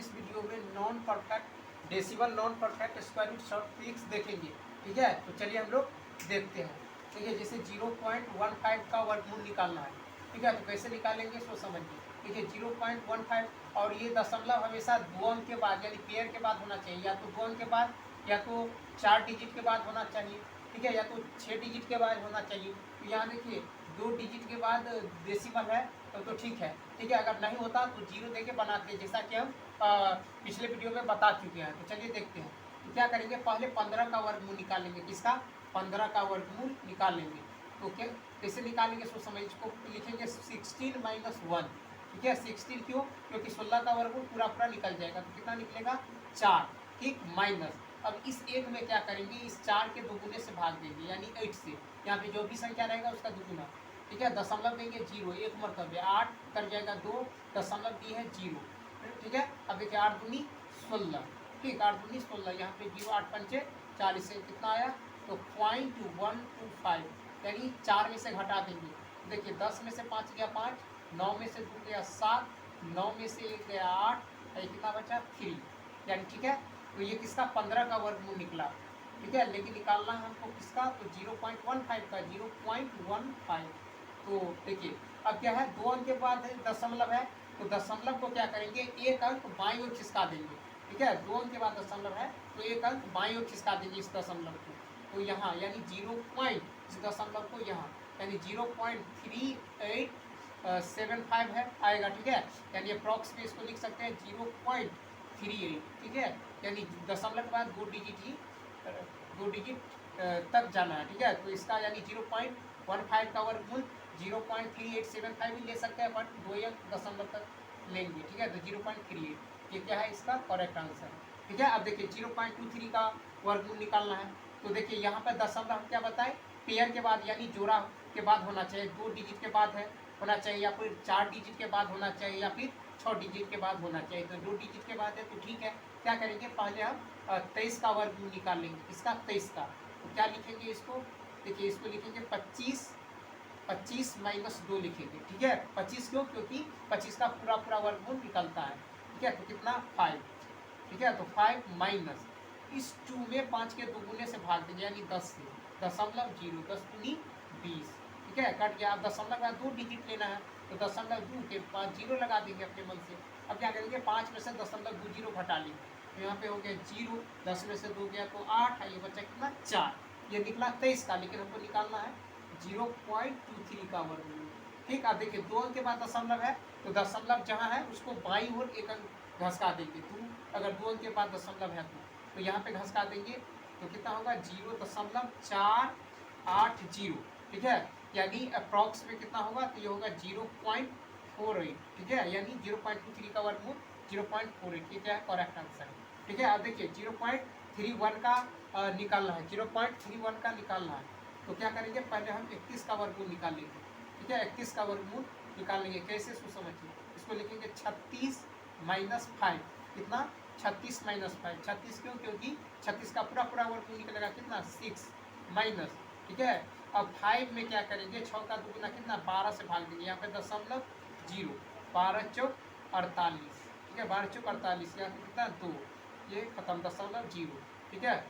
इस वीडियो में non perfect decimal, non perfect square root short tricks देखेंगे। ठीक है, तो चलिए हम लोग देखते हैं। देखिए जैसे 0.15 का वर्गमूल निकालना है। ठीक है, तो कैसे निकालेंगे सो समझिए। देखिए 0.15 और ये दशमलव हमेशा दो अंक के बाद यानी पेयर के बाद होना चाहिए, या तो दो अंक के बाद या तो 4 डिजिट के बाद होना चाहिए। ठीक है, या तो 6 डिजिट के बाद होना चाहिए। तो यहाँ देखिए 2 डिजिट के बाद डेसिमल है तो ठीक है। ठीक है, अगर नहीं होता तो जीरो देके बनाते हैं, जैसा कि हम पिछले वीडियो में बता चुके हैं। तो चलिए देखते हैं। तो क्या करेंगे, पहले 15 का वर्गमूल निकालेंगे। किसका? 15 का वर्गमूल निकालेंगे। तो क्या कैसे निकालेंगे सो समझ, इसको लिखेंगे 16 - 1। ठीक है, 16 क्यों? क्योंकि 16 का वर्गमूल पूरा पूरा निकल जाएगा, तो कितना निकलेगा? 4। ठीक, माइनस। अब इस एक में क्या करेंगे, इस 4 के दोगुने से भाग देंगे यानी 8 से। यहाँ पे जो भी संख्या रहेगा उसका दुगुना। ठीक है, दशमलव देंगे 0, एक मरतबे 8 कर जाएगा 2, दशमलव दी है 0। ठीक है, अब देखिए 8 दूनी 16। ठीक, 8 दूनी 16, यहाँ पे 0, 8 पंचे 40 से कितना आया? तो 0.125 यानी 4 में से घटा देंगे। देखिए 10 में से 5 गया 5, 9 में से 2 गया 7, 9 में से 1 गया 8, कितना बचा? 3 यानी। ठीक है, तो ये किसका? 15 का वर्गमूल निकला। ठीक है, लेकिन निकालना है हमको किसका? तो 0.15 का, 0.15। तो देखिए अब क्या है, दो अंक के बाद दशमलव है, तो दशमलव को क्या करेंगे, एक अंक बाईं ओर खिसका देंगे। ठीक है, दो अंक के बाद दशमलव है तो एक अंक बाईं ओर खिसका देंगे इस दशमलव को। तो यहाँ यानी 0. इस दशमलव को यहाँ यानी 0.3875 है आएगा। ठीक है, यानी अप्रॉक्स में इसको लिख सकते हैं 0.38। ठीक है, यानी दशमलव के बाद दो डिजिट तक जाना है। ठीक है, तो इसका यानी 0.15 का वर्गमूल 0.3875 भी ले सकते हैं, बट दो अंक दशमलव तक लेंगे। ठीक है, तो 0.38 ये क्या है? इसका करेक्ट आंसर है। ठीक है, अब देखिए 0.23 का वर्गमूल निकालना है। तो देखिए यहाँ पर दशमलव हम क्या बताएं, पेयर के बाद यानी जोड़ा के बाद होना चाहिए, 2 डिजिट के बाद है होना चाहिए, या फिर 4 डिजिट के बाद होना चाहिए, या फिर 6 डिजिट के बाद होना चाहिए। तो 2 डिजिट के बाद है तो ठीक है। क्या करेंगे, पहले हम 23 का वर्गमूल निकाल लेंगे। किसका? 23 का। तो क्या लिखेंगे इसको? देखिए इसको लिखेंगे 25 - 2 लिखेंगे। ठीक है, 25 क्यों? क्योंकि 25 का पूरा पूरा वर्गमूल निकलता है। ठीक है, तो कितना? 5। ठीक है, तो 5 माइनस इस 2 में 5 के दोगुने से भाग देंगे यानी 10 से, दशमलव 0, 10 दूनी 20। ठीक है, कट गया। अब दशमलव का 2 डिजिट लेना है तो दशमलव 2 के 5 जीरो लगा देंगे अपने मन से। अब क्या करेंगे, 5 में से दशमलव 2 जीरो घटा लेंगे, तो यहाँ पे हो गया 0, 10 में से 2 गया तो 8 है, ये बच्चा कितना? 4। ये निकला 23 का, लेकिन हमको निकालना है 0.23 का वर्गमूल। ठीक, अब देखिए दो अंक के बाद दशमलव है तो दशमलव जहाँ है उसको बाईं ओर एक अंक घसका देंगे। तो अगर दो अंक के बाद दशमलव है तो यहाँ पे घसका देंगे तो कितना होगा? 0.480। ठीक है, यानी अप्रॉक्स में कितना होगा? तो ये होगा 0.48। ठीक है, यानी 0.23 का वर्गमूल 0.48। ये क्या है? करेक्ट आंसर है। ठीक है, अब देखिए 0.31 का निकालना है, 0.31 का निकालना है। तो क्या करेंगे, पहले हम 31 का वर्गमूल निकाल लेंगे। ठीक है, 31 का वर्गमूल निकाल लेंगे। कैसे इसको समझिए, इसको लिखेंगे 36 - 5। कितना? 36 - 5। 36 क्यों? क्योंकि 36 का पूरा पूरा वर्गमूल निकलेगा कितना? 6 माइनस। ठीक है, अब 5 में क्या करेंगे, 6 का दुगुना कितना? 12 से भाग देंगे। यहाँ पे दशमलव 0, 12 चौक 48। ठीक है, 12 चौक 48, यहाँ पे कितना? 2, ये खत्म, दशमलव 0। ठीक है,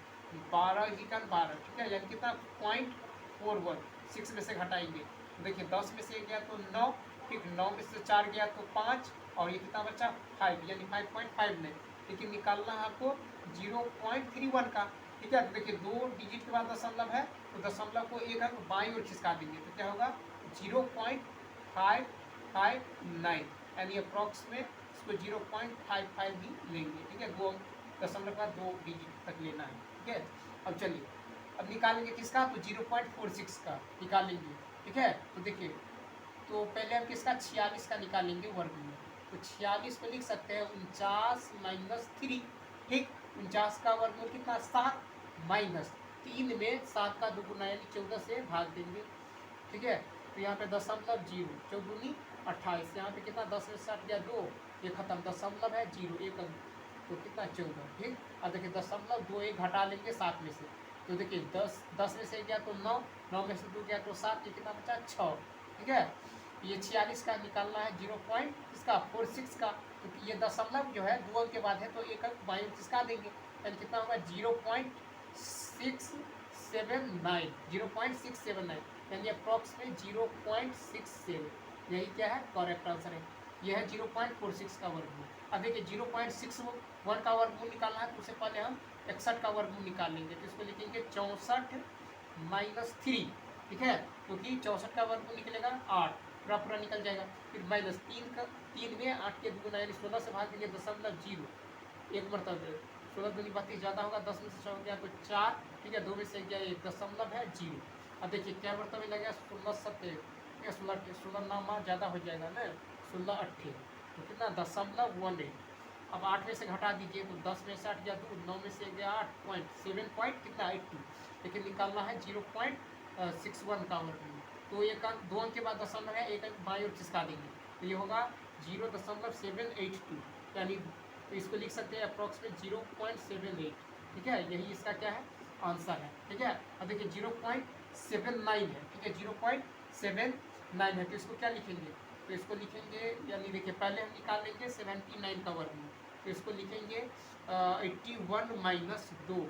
12 ही का 12। ठीक है, यानी कितना? 0.41, 6 में से घटाएंगे तो देखिए 10 में से गया तो 9। ठीक, 9 में से 4 गया तो 5, और ये कितना बचा? 5, यानी 5.5 नहीं, लेकिन निकालना है आपको 0.31 का। ठीक है, तो देखिए 2 डिजिट के बाद दशमलव है तो दशमलव को एक अंक बाईं ओर खिसका देंगे तो क्या होगा? 0.559, यानी अप्रॉक्स में इसको 0.55 भी लेंगे। ठीक है, दो अंक दशमलव का 2 डिजिट तक लेना है। ठीक है, अब चलिए अब निकालेंगे किसका? तो 0.46 का निकालेंगे। ठीक है, तो देखिए तो पहले हम किसका? 46 का निकालेंगे वर्गमूल। तो 46 को लिख सकते हैं 49 - 3। ठीक, 49 का वर्गमूल कितना? 7 माइनस 3 में 7 का दुगुना यानी 14 से भाग देंगे। ठीक है, तो यहाँ पे दशमलव 0, 14 - 28, यहाँ पे कितना? 10 में 7 गया 2, ये खत्म, दशमलव है 0, एक अंक, तो कितना? 14। ठीक, अब देखिए दशमलव 2 एक घटा लेंगे 7 में से, तो देखिए 10 में से गया तो 9, 9 में से 2 गया तो 7, ये कितना बचा? 6। ठीक है, ये 46 का निकालना है 0.46 का। तो ये दशमलव जो है 2 अंक के बाद है तो एक अंक बाईं ओर खिसका देंगे, यानी कितना होगा 0.679, 0.679 यानी अप्रॉक्स में 0.67, यही क्या है करेक्ट आंसर है। यह है 0.46 का वर्गमूल। अब देखिए 0.61 का वर्गमूल निकालना है तो उससे पहले हम 61 का वर्गमूल निकाल लेंगे, तो इसको लिखेंगे 64 माइनस 3, ठीक है, क्योंकि 64 का वर्गमूल निकलेगा 8, पूरा निकल जाएगा। फिर माइनस 3 में 8 के दुगुना यानी 16 से भाग देंगे 0.0, एक मरतबा 16 दूनी 32 ज़्यादा होगा, 10 में से 6 गया तो 4, ठीक है, 2 में से गया 1 दशमलव है 0। अब देखिए क्या मरतबा लगेगा 16 7 16 नाम ज़्यादा हो जाएगा ना, 16 8 तो कितना 0.18। अब 8 में से घटा दीजिए तो 10 में से 8 गया 2, 9 में से गया 8 पॉइंट 7 पॉइंट कितना 82, लेकिन निकालना है 0.61 का वर्गमूल। तो एक अंक 2 अंक के बाद दशमलव है, एक अंक बाईं ओर खिसका देंगे तो ये होगा 0.782, यानी तो इसको लिख सकते हैं अप्रॉक्सीमेट 0.78, ठीक है, यही इसका क्या है आंसर है, ठीक है। अब देखिए 0.79 है, ठीक है, 0.79 है तो इसको क्या लिखेंगे, तो इसको लिखेंगे यानी देखिए पहले हम निकाल लेंगे 79 का वर्गमूल, तो इसको लिखेंगे 81 माइनस 2,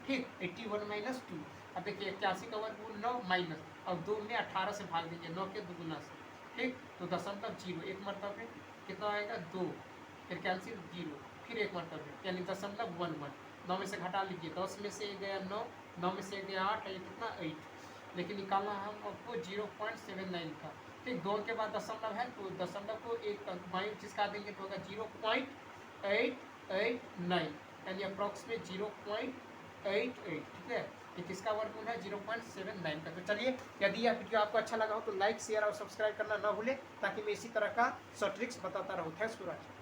ठीक, 81 माइनस 2। अब देखिए 81 का वर्गमूल 9 माइनस, अब 2 में 18 से भाग देंगे 9 के दुगुना से, ठीक, तो 0.0 एक मरतबे कितना आएगा 2, फिर कैंसिल 0, फिर एक मरतबे यानी 0.11, 9 में से घटा लीजिए 10 में से गया 9, 9 में से गया 8, ये कितना 8, लेकिन निकालना है हमको 0.79 का, ठीक, 2 के बाद दशमलव है तो दशमलव को एक बाईं खिसका देंगे तो होगा 0.889 यानी अप्रॉक्सीमेट 0.88, ठीक है, ये किसका वर्गमूल है 0.79 का। तो चलिए यदि यह वीडियो आपको अच्छा लगा हो तो लाइक शेयर और सब्सक्राइब करना ना भूलें ताकि मैं इसी तरह का शॉर्ट ट्रिक्स बताता रहूँ। Thanks for watching.